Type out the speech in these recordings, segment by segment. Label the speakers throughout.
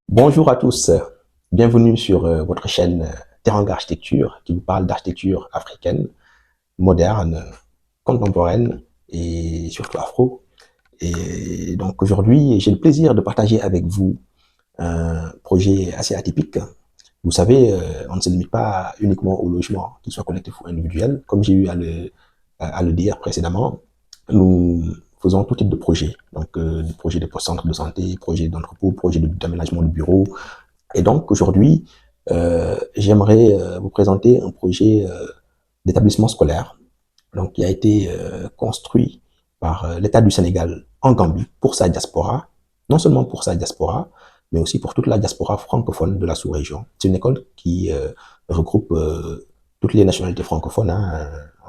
Speaker 1: Bonjour à tous, bienvenue sur votre chaîne Teranga Architecture qui vous parle d'architecture africaine, moderne, contemporaine et surtout afro. Et donc aujourd'hui, j'ai le plaisir de partager avec vous un projet assez atypique. Vous savez, on ne se limite pas uniquement au logement, qu'il soit collectif ou individuel. Comme j'ai eu à le dire précédemment, nous faisons tout type de projets. Donc, des projets de centres de santé, projets d'entrepôt, projets d'aménagement de bureaux, et donc aujourd'hui, j'aimerais vous présenter un projet d'établissement scolaire donc, qui a été construit par l'État du Sénégal en Gambie pour sa diaspora, non seulement pour sa diaspora, mais aussi pour toute la diaspora francophone de la sous-région. C'est une école qui regroupe toutes les nationalités francophones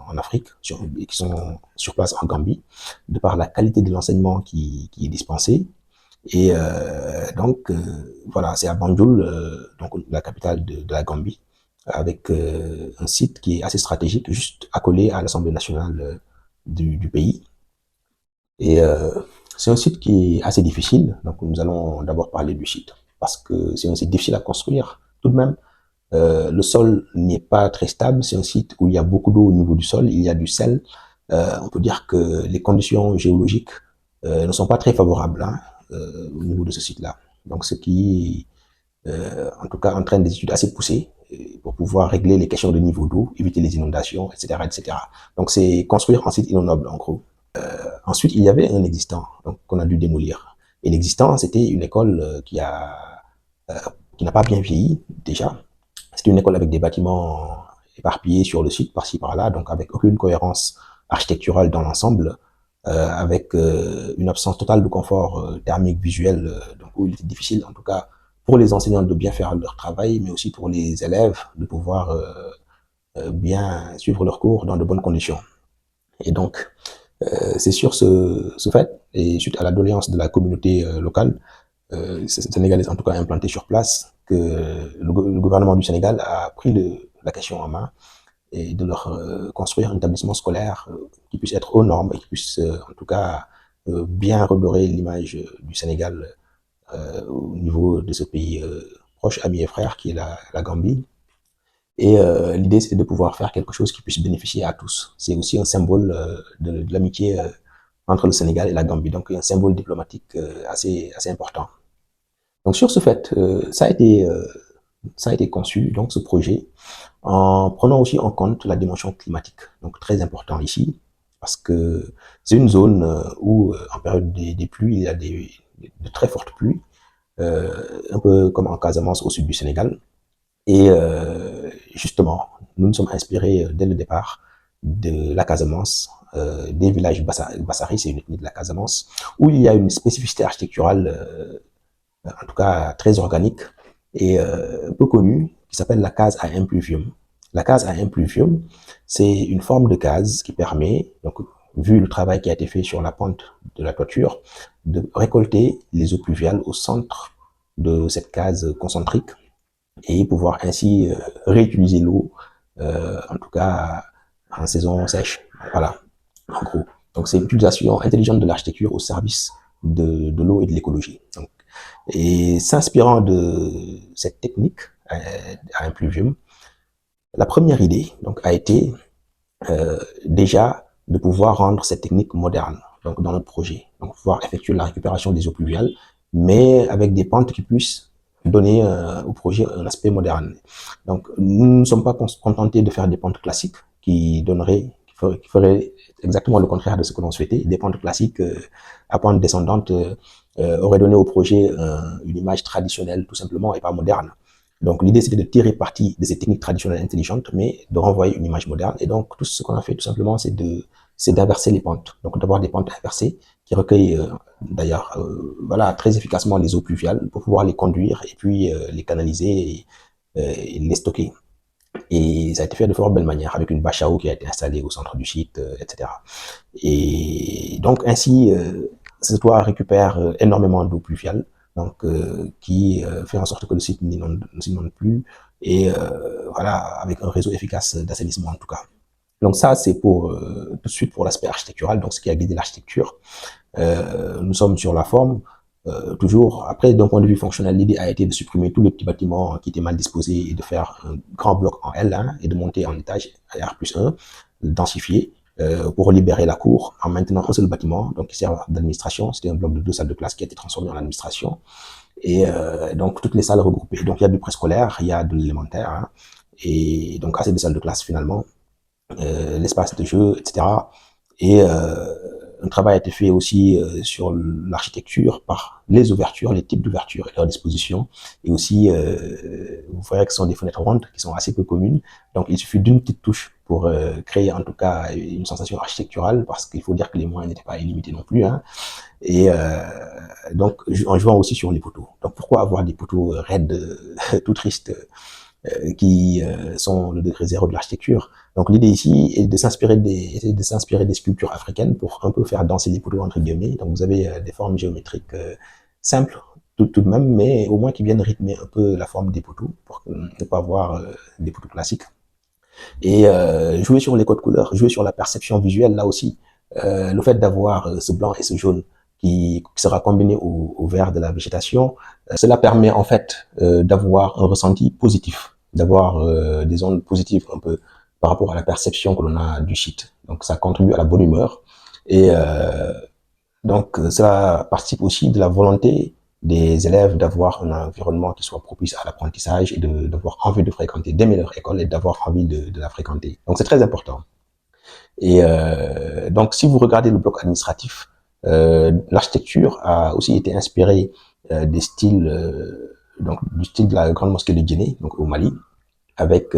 Speaker 1: en Afrique, qui sont sur place en Gambie, de par la qualité de l'enseignement qui est dispensé, et voilà, c'est à Banjul, donc la capitale de la Gambie, avec un site qui est assez stratégique, juste accolé à l'Assemblée nationale du pays. Et c'est un site qui est assez difficile, donc nous allons d'abord parler du site, parce que c'est un site difficile à construire. Tout de même, le sol n'est pas très stable, c'est un site où il y a beaucoup d'eau au niveau du sol, il y a du sel. On peut dire que les conditions géologiques ne sont pas très favorables au niveau de ce site-là. Donc, ce qui, en tout cas, entraîne des études assez poussées pour pouvoir régler les questions de niveau d'eau, éviter les inondations, etc., etc. Donc, c'est construire un site inondable, en gros. Ensuite, il y avait un existant, donc qu'on a dû démolir. Et l'existant, c'était une école euh, qui n'a pas bien vieilli déjà. C'était une école avec des bâtiments éparpillés sur le site, par-ci par-là, donc avec aucune cohérence architecturale dans l'ensemble, avec une absence totale de confort thermique, visuel, donc où il était difficile, en tout cas, pour les enseignants de bien faire leur travail, mais aussi pour les élèves de pouvoir bien suivre leurs cours dans de bonnes conditions. Et donc, c'est sur ce fait, et suite à la doléance de la communauté locale, sénégalaise en tout cas implantée sur place, que le gouvernement du Sénégal a pris la question en main et de leur construire un établissement scolaire qui puisse être aux normes et qui puisse en tout cas bien redorer l'image du Sénégal au niveau de ce pays proche, ami et frère qui est la Gambie. Et l'idée, c'est de pouvoir faire quelque chose qui puisse bénéficier à tous. C'est aussi un symbole de l'amitié entre le Sénégal et la Gambie, donc un symbole diplomatique assez important. Donc sur ce fait, ça a été conçu, donc ce projet, en prenant aussi en compte la dimension climatique, donc très important ici, parce que c'est une zone où, en période des pluies, il y a de très fortes pluies, un peu comme en Casamance au sud du Sénégal. Et justement, nous nous sommes inspirés dès le départ de la Casamance, des villages Bassari, c'est une ethnie de la Casamance, où il y a une spécificité architecturale, en tout cas très organique et peu connue, qui s'appelle la case à impluvium. La case à impluvium, c'est une forme de case qui permet, donc, vu le travail qui a été fait sur la pente de la toiture, de récolter les eaux pluviales au centre de cette case concentrique et pouvoir ainsi réutiliser l'eau, en tout cas en saison sèche. Voilà, en gros. Donc c'est l'utilisation intelligente de l'architecture au service de l'eau et de l'écologie. Et s'inspirant de cette technique à impluvium, la première idée donc a été déjà de pouvoir rendre cette technique moderne donc dans notre projet, donc pouvoir effectuer la récupération des eaux pluviales, mais avec des pentes qui puissent donner au projet un aspect moderne. Donc nous ne sommes pas contentés de faire des pentes classiques qui feraient exactement le contraire de ce que l'on souhaitait. Des pentes classiques à pente descendante auraient donné au projet une image traditionnelle tout simplement et pas moderne. Donc l'idée c'était de tirer parti de ces techniques traditionnelles intelligentes, mais de renvoyer une image moderne. Et donc tout ce qu'on a fait tout simplement, c'est d'inverser les pentes. Donc d'avoir des pentes inversées qui recueillent d'ailleurs voilà très efficacement les eaux pluviales pour pouvoir les conduire et puis les canaliser et les stocker. Et ça a été fait de fort belle manière avec une bâche à eau qui a été installée au centre du site, etc. Et donc ainsi, ce toit récupère énormément d'eau pluviale, donc qui fait en sorte que le site ne s'inonde plus et voilà avec un réseau efficace d'assainissement en tout cas. Donc ça c'est pour tout de suite pour l'aspect architectural, donc ce qui a guidé l'architecture. Nous sommes sur la forme. toujours, après, d'un point de vue fonctionnel, l'idée a été de supprimer tous les petits bâtiments qui étaient mal disposés et de faire un grand bloc en L1 et de monter en étage R+1, densifié, pour libérer la cour en maintenant un seul bâtiment, donc qui sert d'administration. C'était un bloc de 2 salles de classe qui a été transformé en administration. Et donc, toutes les salles regroupées. Donc, il y a du préscolaire, il y a de l'élémentaire, hein, et donc assez de salles de classe finalement, l'espace de jeu, etc. Et un travail a été fait aussi sur l'architecture par les ouvertures, les types d'ouvertures et leur disposition. Et aussi, vous voyez que ce sont des fenêtres rondes qui sont assez peu communes. Donc, il suffit d'une petite touche pour créer en tout cas une sensation architecturale, parce qu'il faut dire que les moyens n'étaient pas illimités non plus. Hein. Et donc, en jouant aussi sur les poteaux. Donc, pourquoi avoir des poteaux raides, tout tristes, qui sont le degré zéro de l'architecture. Donc l'idée ici est de s'inspirer des sculptures africaines pour un peu faire danser les poteaux entre guillemets. Donc vous avez des formes géométriques simples tout de même, mais au moins qui viennent rythmer un peu la forme des poteaux pour ne pas avoir des poteaux classiques. Et jouer sur les codes couleurs, jouer sur la perception visuelle là aussi. Le fait d'avoir ce blanc et ce jaune qui sera combiné au vert de la végétation, cela permet en fait d'avoir un ressenti positif, d'avoir des ondes positives un peu par rapport à la perception que l'on a du site. Donc ça contribue à la bonne humeur. Et donc ça participe aussi de la volonté des élèves d'avoir un environnement qui soit propice à l'apprentissage et d'avoir envie de fréquenter, d'aimer leur école et d'avoir envie de la fréquenter. Donc c'est très important. Et donc si vous regardez le bloc administratif, l'architecture a aussi été inspirée des styles, donc du style de la grande mosquée de Djenné, donc au Mali, avec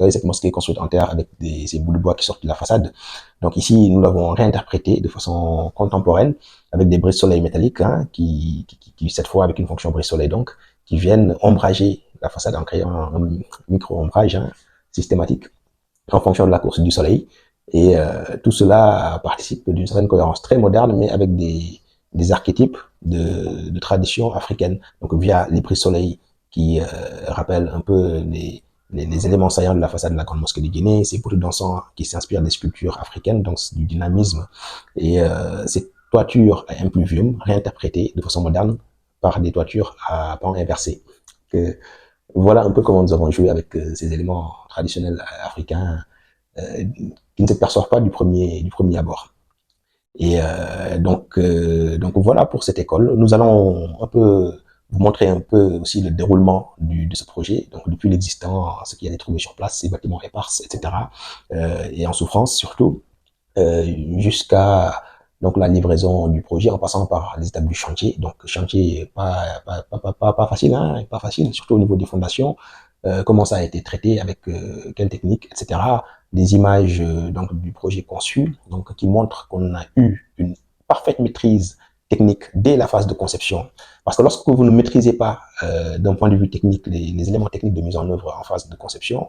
Speaker 1: cette mosquée construite en terre avec ces bouts de bois qui sortent de la façade. Donc ici, nous l'avons réinterprété de façon contemporaine avec des brise-soleil métalliques, hein, qui cette fois avec une fonction brise-soleil donc, qui viennent ombrager la façade en créant un micro-ombrage hein, systématique en fonction de la course du soleil. Et tout cela participe d'une certaine cohérence très moderne, mais avec des archétypes de tradition africaine. Donc via les brise-soleil qui rappellent un peu les éléments saillants de la façade de la grande mosquée de Guinée, ces poteaux dansants qui s'inspirent des sculptures africaines, donc du dynamisme, et ces toitures à impluvium réinterprétées de façon moderne par des toitures à pans inversés. Que, voilà un peu comment nous avons joué avec ces éléments traditionnels africains qui ne se perçoivent pas du premier abord. Et donc voilà pour cette école. Nous allons un peu vous montrer un peu aussi le déroulement de ce projet, donc depuis l'existant, ce qui a été trouvé sur place, ces bâtiments épars, etc., et en souffrance surtout, jusqu'à donc la livraison du projet en passant par les étapes du chantier. Donc chantier pas facile, hein, pas facile, surtout au niveau des fondations. Comment ça a été traité, avec quelle technique, etc. Des images donc du projet conçu, donc qui montrent qu'on a eu une parfaite maîtrise technique dès la phase de conception. Parce que lorsque vous ne maîtrisez pas d'un point de vue technique les éléments techniques de mise en œuvre en phase de conception,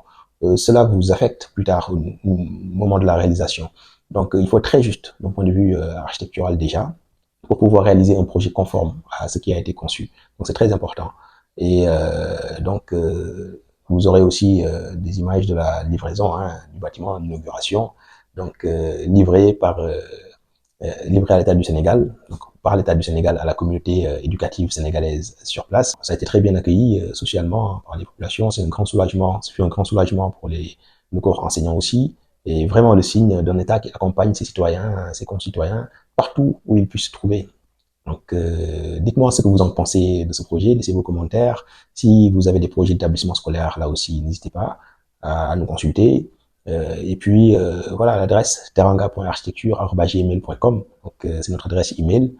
Speaker 1: cela vous affecte plus tard au moment de la réalisation. Donc il faut être très juste d'un point de vue architectural déjà pour pouvoir réaliser un projet conforme à ce qui a été conçu. Donc c'est très important. Et donc vous aurez aussi des images de la livraison hein, du bâtiment d'inauguration, donc livré à l'État du Sénégal, donc par l'État du Sénégal à la communauté éducative sénégalaise sur place. Ça a été très bien accueilli socialement par les populations. C'est un grand soulagement, c'est un grand soulagement pour le corps enseignant aussi, et vraiment le signe d'un État qui accompagne ses citoyens, ses concitoyens, partout où ils puissent se trouver. Donc, dites-moi ce que vous en pensez de ce projet, laissez vos commentaires. Si vous avez des projets d'établissement scolaire, là aussi, n'hésitez pas à nous consulter. Et puis, voilà l'adresse teranga.architecture@gmail.com. Donc, c'est notre adresse email.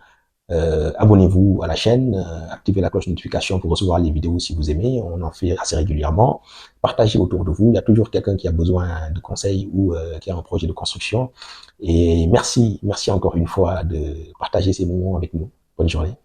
Speaker 1: Abonnez-vous à la chaîne, activez la cloche de notification pour recevoir les vidéos si vous aimez. On en fait assez régulièrement. Partagez autour de vous. Il y a toujours quelqu'un qui a besoin de conseils ou qui a un projet de construction. Et merci encore une fois de partager ces moments avec nous. Bonne journée.